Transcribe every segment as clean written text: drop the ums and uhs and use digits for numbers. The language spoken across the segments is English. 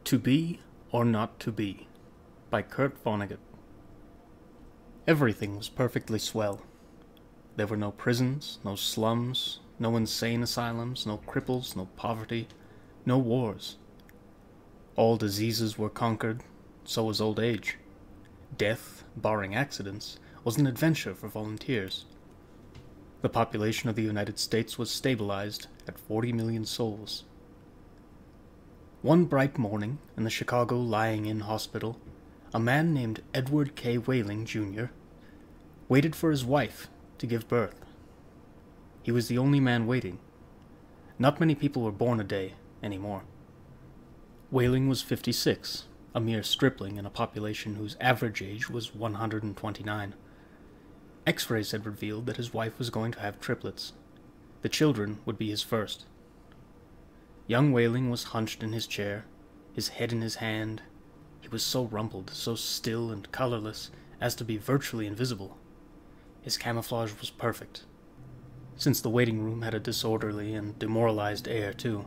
To Be or Not to Be by Kurt Vonnegut. Everything was perfectly swell. There were no prisons, no slums, no insane asylums, no cripples, no poverty, no wars. All diseases were conquered, so was old age. Death, barring accidents, was an adventure for volunteers. The population of the United States was stabilized at 40 million souls. One bright morning, in the Chicago Lying-In Hospital, a man named Edward K. Whaling, Jr. waited for his wife to give birth. He was the only man waiting. Not many people were born a day anymore. Whaling was 56, a mere stripling in a population whose average age was 129. X-rays had revealed that his wife was going to have triplets. The children would be his first. Young Whaling was hunched in his chair, his head in his hand. He was so rumpled, so still and colorless, as to be virtually invisible. His camouflage was perfect, since the waiting room had a disorderly and demoralized air, too.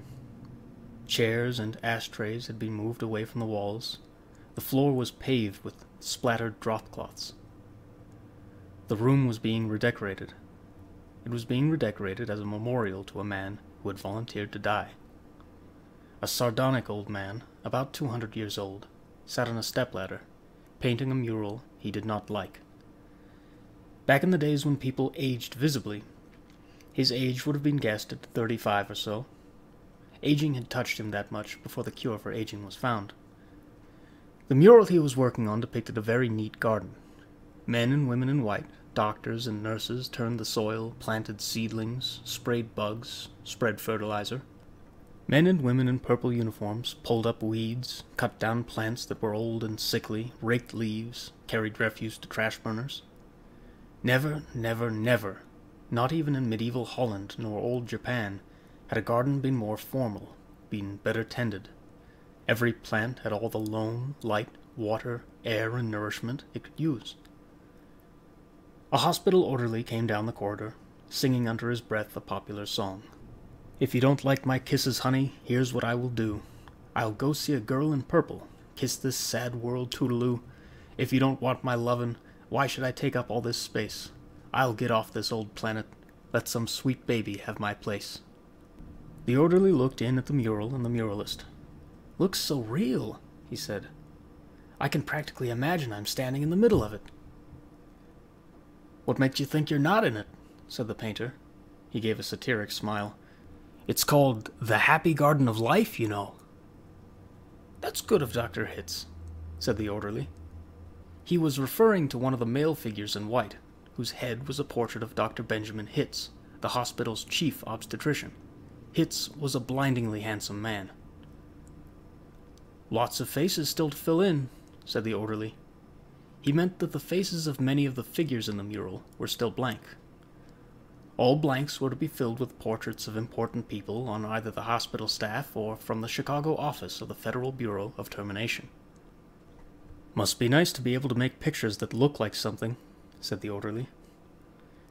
Chairs and ashtrays had been moved away from the walls. The floor was paved with splattered dropcloths. The room was being redecorated. It was being redecorated as a memorial to a man who had volunteered to die. A sardonic old man, about 200 years old, sat on a stepladder, painting a mural he did not like. Back in the days when people aged visibly, his age would have been guessed at 35 or so. Aging had touched him that much before the cure for aging was found. The mural he was working on depicted a very neat garden. Men and women in white, doctors and nurses, turned the soil, planted seedlings, sprayed bugs, spread fertilizer. Men and women in purple uniforms pulled up weeds, cut down plants that were old and sickly, raked leaves, carried refuse to trash burners. Never, never, never, not even in medieval Holland nor old Japan, had a garden been more formal, been better tended. Every plant had all the loam, light, water, air, and nourishment it could use. A hospital orderly came down the corridor, singing under his breath a popular song. "If you don't like my kisses, honey, here's what I will do. I'll go see a girl in purple, kiss this sad world toodaloo. If you don't want my lovin', why should I take up all this space? I'll get off this old planet, let some sweet baby have my place." The orderly looked in at the mural and the muralist. "Looks so real," he said. "I can practically imagine I'm standing in the middle of it." "What makes you think you're not in it?" said the painter. He gave a satiric smile. "It's called The Happy Garden of Life, you know." "That's good of Dr. Hitz," said the orderly. He was referring to one of the male figures in white, whose head was a portrait of Dr. Benjamin Hitz, the hospital's chief obstetrician. Hitz was a blindingly handsome man. "Lots of faces still to fill in," said the orderly. He meant that the faces of many of the figures in the mural were still blank. All blanks were to be filled with portraits of important people on either the hospital staff or from the Chicago office of the Federal Bureau of Termination. "Must be nice to be able to make pictures that look like something," said the orderly.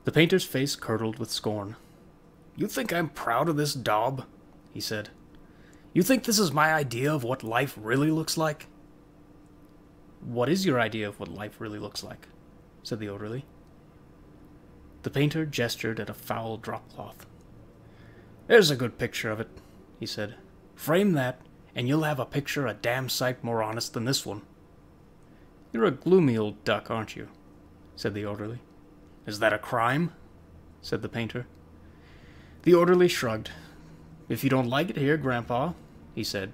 The painter's face curdled with scorn. "You think I'm proud of this daub?" he said. "You think this is my idea of what life really looks like?" "What is your idea of what life really looks like?" said the orderly. The painter gestured at a foul dropcloth. "There's a good picture of it," he said. "Frame that, and you'll have a picture a damn sight more honest than this one." "You're a gloomy old duck, aren't you?" said the orderly. "Is that a crime?" said the painter. The orderly shrugged. "If you don't like it here, Grandpa," he said,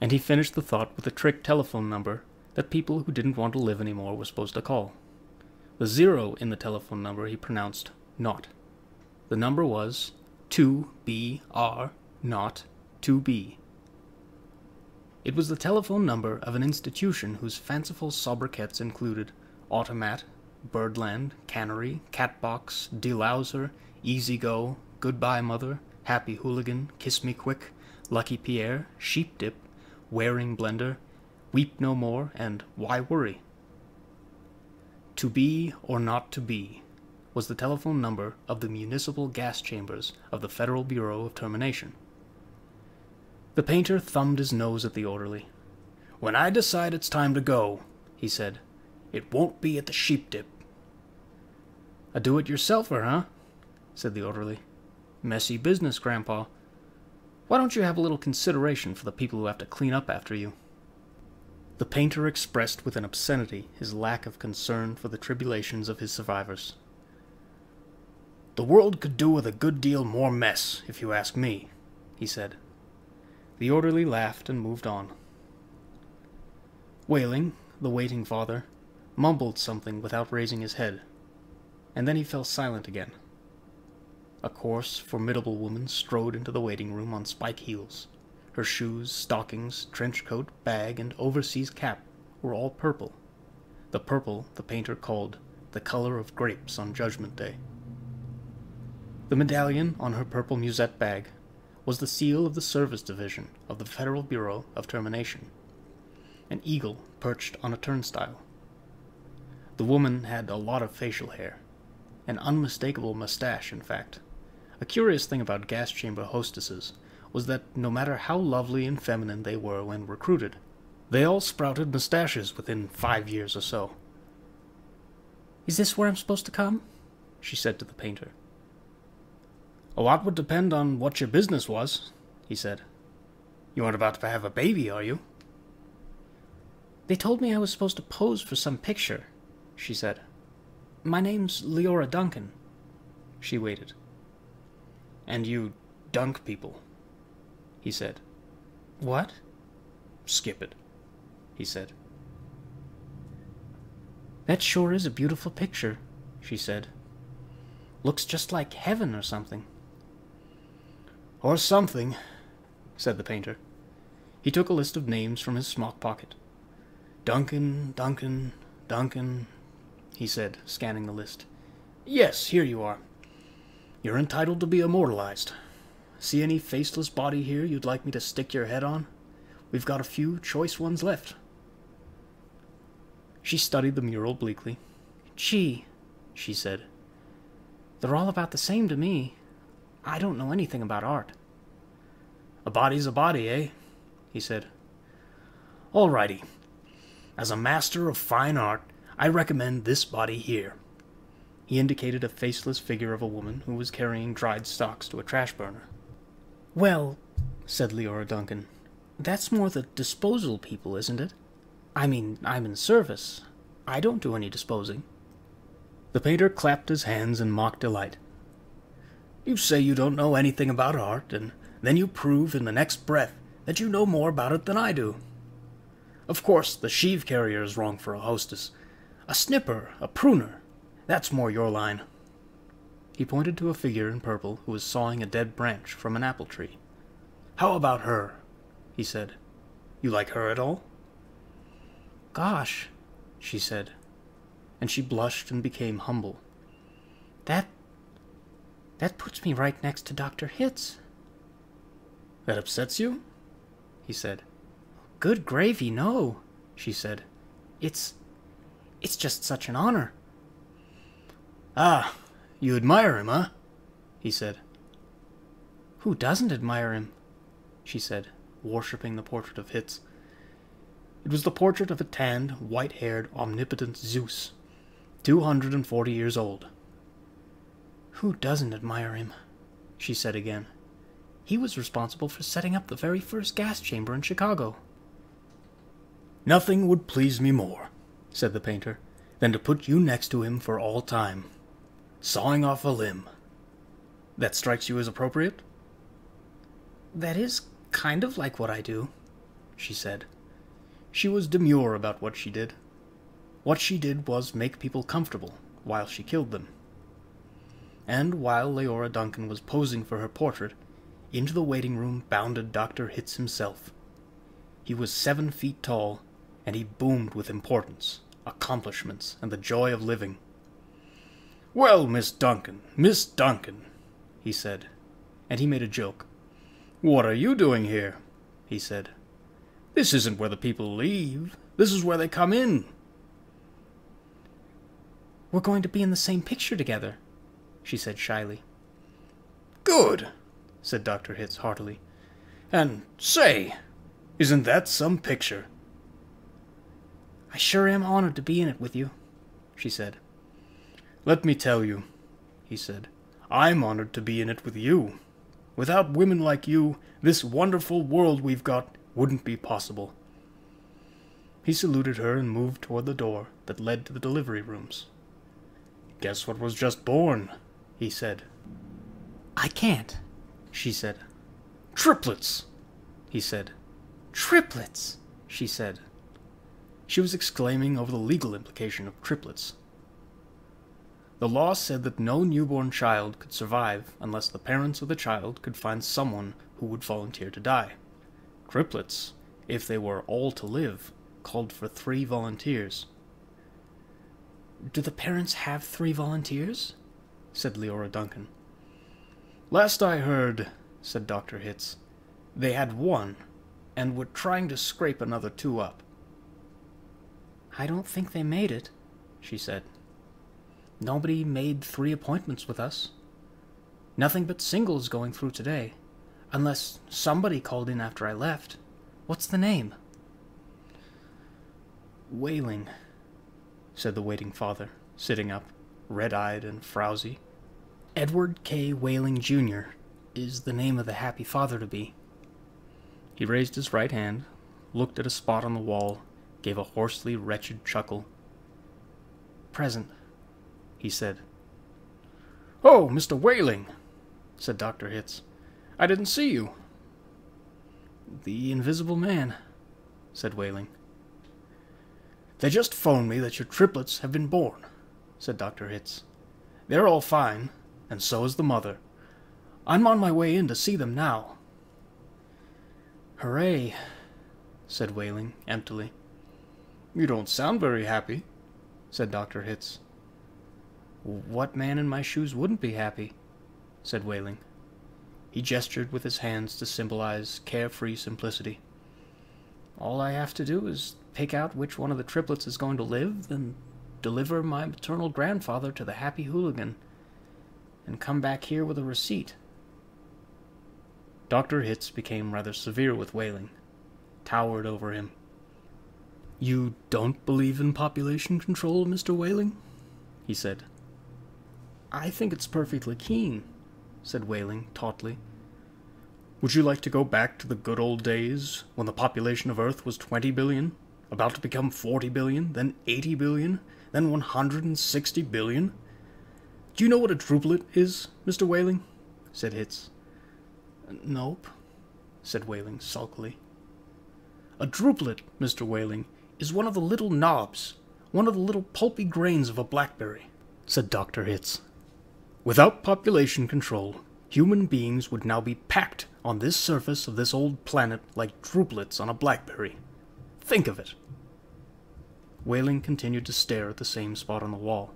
and he finished the thought with a trick telephone number that people who didn't want to live anymore were supposed to call. The 0 in the telephone number he pronounced not. The number was 2BR02B. It was the telephone number of an institution whose fanciful sobriquets included Automat, Birdland, Cannery, Catbox, Delouser, Easy Go, Goodbye Mother, Happy Hooligan, Kiss Me Quick, Lucky Pierre, Sheep Dip, Waring Blender, Weep No More, and Why Worry? To Be or Not to Be was the telephone number of the municipal gas chambers of the Federal Bureau of Termination. The painter thumbed his nose at the orderly. "When I decide it's time to go," he said, "it won't be at the sheep dip." "A do-it-yourselfer, huh?" said the orderly. "Messy business, Grandpa. Why don't you have a little consideration for the people who have to clean up after you?" The painter expressed with an obscenity his lack of concern for the tribulations of his survivors. "The world could do with a good deal more mess, if you ask me," he said. The orderly laughed and moved on. Wailing, the waiting father, mumbled something without raising his head, and then he fell silent again. A coarse, formidable woman strode into the waiting room on spike heels. Her shoes, stockings, trench coat, bag, and overseas cap were all purple. The purple the painter called the color of grapes on Judgment Day. The medallion on her purple musette bag was the seal of the Service Division of the Federal Bureau of Termination. An eagle perched on a turnstile. The woman had a lot of facial hair. An unmistakable mustache, in fact. A curious thing about gas chamber hostesses was that no matter how lovely and feminine they were when recruited, they all sprouted mustaches within 5 years or so. "Is this where I'm supposed to come?" she said to the painter. "A lot would depend on what your business was," he said. "You aren't about to have a baby, are you?" "They told me I was supposed to pose for some picture," she said. "My name's Leora Duncan." She waited. "And you dunk people," he said. "What?" "Skip it," he said. "That sure is a beautiful picture," she said. "Looks just like heaven or something." "Or something," said the painter. He took a list of names from his smock pocket. "Duncan, Duncan, Duncan," he said, scanning the list. "Yes, here you are. You're entitled to be immortalized. See any faceless body here you'd like me to stick your head on? We've got a few choice ones left." She studied the mural bleakly. "Gee," she said. "They're all about the same to me. I don't know anything about art." "A body's a body, eh?" he said. "All righty. As a master of fine art, I recommend this body here." He indicated a faceless figure of a woman who was carrying dried stalks to a trash burner. "Well," said Leora Duncan, "that's more the disposal people, isn't it? I mean, I'm in service. I don't do any disposing." The painter clapped his hands in mock delight. "You say you don't know anything about art, and then you prove in the next breath that you know more about it than I do. Of course, the sheave carrier is wrong for a hostess. A snipper, a pruner, that's more your line." He pointed to a figure in purple who was sawing a dead branch from an apple tree. "How about her?" he said. "You like her at all?" "Gosh," she said, and she blushed and became humble. That puts me right next to Dr. Hitz." "That upsets you?" he said. "Good gravy, no," she said. It's just such an honor." "Ah, you admire him, huh?" he said. "Who doesn't admire him?" she said, worshipping the portrait of Hitz. It was the portrait of a tanned, white-haired, omnipotent Zeus, 240 years old. "Who doesn't admire him?" she said again. "He was responsible for setting up the very first gas chamber in Chicago." "Nothing would please me more," said the painter, "than to put you next to him for all time. Sawing off a limb. That strikes you as appropriate?" "That is kind of like what I do," she said. She was demure about what she did. What she did was make people comfortable while she killed them. And while Leora Duncan was posing for her portrait, into the waiting room bounded Dr. Hitz himself. He was 7 feet tall, and he boomed with importance, accomplishments, and the joy of living. "Well, Miss Duncan, he said, and he made a joke. "What are you doing here?" he said. "This isn't where the people leave. This is where they come in." "We're going to be in the same picture together," she said shyly. "Good," said Dr. Hitz heartily. "And say, isn't that some picture?" I sure am honored to be in it with you, she said. Let me tell you, he said, I'm honored to be in it with you. Without women like you, this wonderful world we've got wouldn't be possible. He saluted her and moved toward the door that led to the delivery rooms. Guess what was just born, he said. I can't, she said. Triplets, he said. Triplets, she said. She was exclaiming over the legal implication of triplets. The law said that no newborn child could survive unless the parents of the child could find someone who would volunteer to die. Triplets, if they were all to live, called for 3 volunteers. Do the parents have 3 volunteers? Said Leora Duncan. Last I heard, said Dr. Hitz, they had 1, and were trying to scrape another 2 up. I don't think they made it, she said. Nobody made 3 appointments with us. Nothing but singles going through today, unless somebody called in after I left. What's the name? Wailing, said the waiting father, sitting up, red-eyed and frowsy. Edward K. Wailing, Jr. is the name of the happy father-to-be. He raised his right hand, looked at a spot on the wall, gave a hoarsely wretched chuckle. Present, he said. Oh, Mr. Wailing, said Dr. Hitz. I didn't see you. The invisible man, said Wailing. They just phoned me that your triplets have been born, said Dr. Hitz. They're all fine, and so is the mother. I'm on my way in to see them now. Hooray, said Wailing, emptily. You don't sound very happy, said Dr. Hitz. What man in my shoes wouldn't be happy, said Wailing. He gestured with his hands to symbolize carefree simplicity. All I have to do is pick out which one of the triplets is going to live, then deliver my maternal grandfather to the happy hooligan, and come back here with a receipt. Dr. Hitz became rather severe with Wailing, towered over him. You don't believe in population control, Mr. Wailing? He said. I think it's perfectly keen, said Wailing tautly. Would you like to go back to the good old days, when the population of Earth was 20 billion, about to become 40 billion, then 80 billion, then 160 billion? Do you know what a druplet is, Mr. Wailing? Said Hitz. Nope, said Wailing sulkily. A druplet, Mr. Wailing, is one of the little knobs, one of the little pulpy grains of a blackberry, said Dr. Hitz. Without population control, human beings would now be packed on this surface of this old planet like druplets on a blackberry. Think of it. Wailing continued to stare at the same spot on the wall.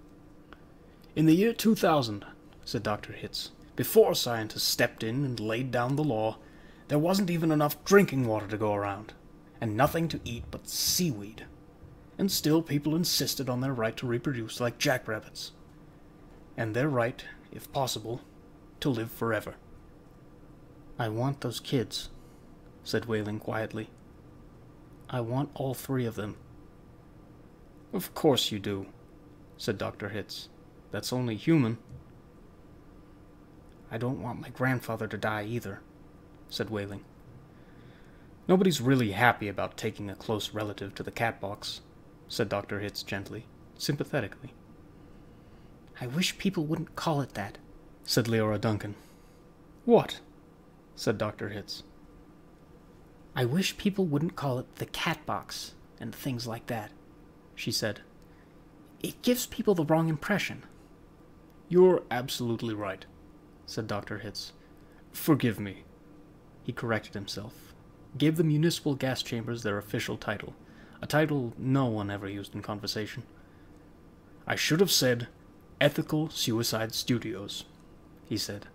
In the year 2000, said Dr. Hitz, before scientists stepped in and laid down the law, there wasn't even enough drinking water to go around, and nothing to eat but seaweed. And still people insisted on their right to reproduce like jackrabbits. And their right, if possible, to live forever. I want those kids, said Wailing quietly. I want all 3 of them. Of course you do, said Dr. Hitz. That's only human. I don't want my grandfather to die either, said Wailing. Nobody's really happy about taking a close relative to the cat box, said Dr. Hitz gently, sympathetically. I wish people wouldn't call it that, said Leora Duncan. What? Said Dr. Hitz. I wish people wouldn't call it the cat box and things like that, she said. It gives people the wrong impression. You're absolutely right, said Dr. Hitz. Forgive me. He corrected himself, gave the municipal gas chambers their official title, a title no one ever used in conversation. I should have said Ethical Suicide Studios, he said.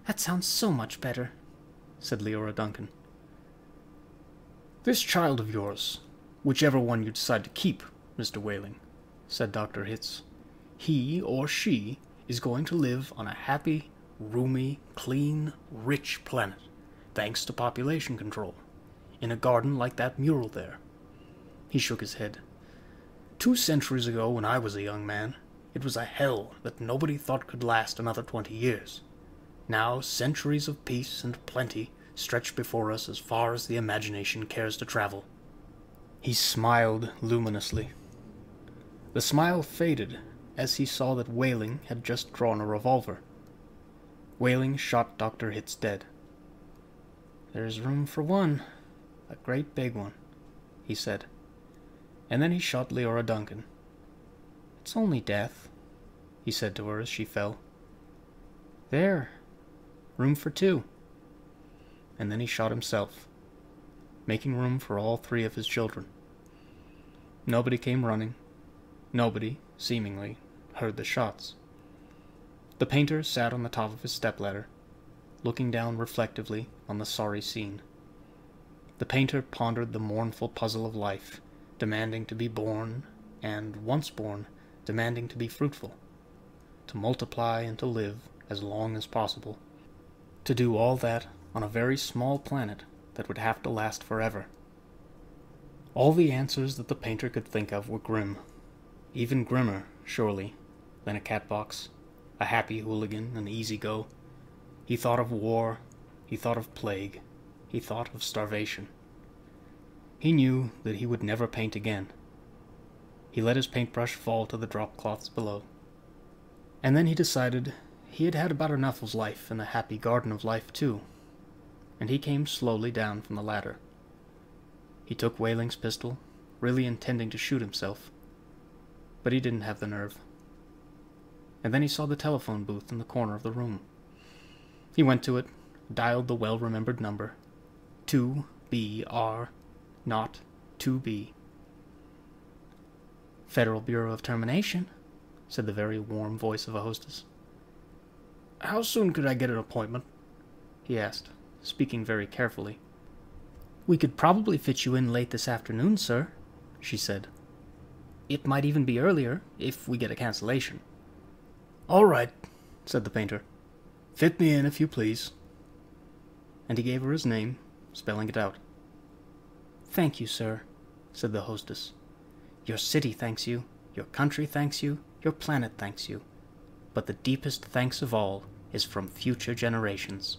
That sounds so much better, said Leora Duncan. This child of yours, whichever one you decide to keep, Mr. Wailing, said Dr. Hitz, he or she is going to live on a happy, roomy, clean, rich planet, thanks to population control, in a garden like that mural there. He shook his head. 2 centuries ago, when I was a young man, it was a hell that nobody thought could last another 20 years. Now, centuries of peace and plenty stretch before us as far as the imagination cares to travel." He smiled luminously. The smile faded as he saw that Whaling had just drawn a revolver. Whaling shot Dr. Hitz dead. "There's room for one, a great big one," he said. And then he shot Leora Duncan. "It's only death," he said to her as she fell. "There, room for 2. And then he shot himself, making room for all 3 of his children. Nobody came running. Nobody, seemingly, heard the shots. The painter sat on the top of his stepladder, looking down reflectively on the sorry scene. The painter pondered the mournful puzzle of life, demanding to be born, and, once born, demanding to be fruitful, to multiply and to live as long as possible, to do all that on a very small planet that would have to last forever. All the answers that the painter could think of were grim, even grimmer, surely, than a catbox, a happy hooligan, an easy go. He thought of war, he thought of plague, he thought of starvation. He knew that he would never paint again. He let his paintbrush fall to the drop cloths below. And then he decided he had had about enough of life in the happy garden of life, too. And he came slowly down from the ladder. He took Whaling's pistol, really intending to shoot himself. But he didn't have the nerve. And then he saw the telephone booth in the corner of the room. He went to it, dialed the well-remembered number, 2BR, not 2B. "Federal Bureau of Termination," said the very warm voice of a hostess. "How soon could I get an appointment?" he asked, speaking very carefully. "We could probably fit you in late this afternoon, sir," she said. "It might even be earlier, if we get a cancellation." "All right," said the painter. "Fit me in, if you please." And he gave her his name, spelling it out. "Thank you, sir," said the hostess. "Your city thanks you, your country thanks you, your planet thanks you. But the deepest thanks of all is from future generations."